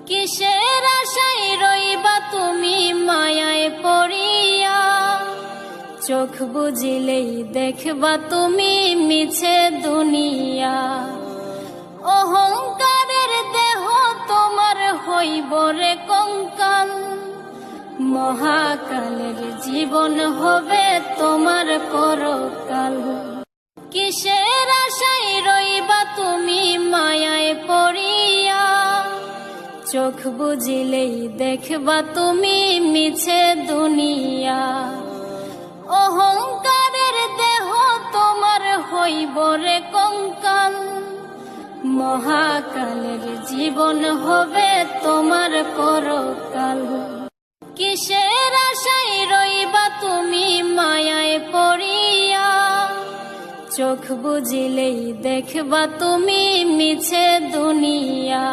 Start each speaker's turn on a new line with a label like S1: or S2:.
S1: কিসের আশায় রইবা তুমি মায়ায় পড়িয়া, চোখ বুজিলেই দেখবা তুমি মিছে দুনিয়া। অহংকারের দেহ তোমার হইব রে কঙ্কাল, মহাকালের জীবন হবে তোমার পরকাল। কিসের আশায় রইবা তুমি মায়ায় পড়িয়া, চোখ বুজিলেই দেখবা তুমি মিছে দুনিয়া। অহংকারের দেহ তোমার হইব রে কঙ্কাল, মহাকালের জীবন হবে তোমার পরকাল। কিসের আশায় রইবা তুমি মায়ায় পড়িয়া, চোখ বুজিলেই দেখবা তুমি মিছে দুনিয়া।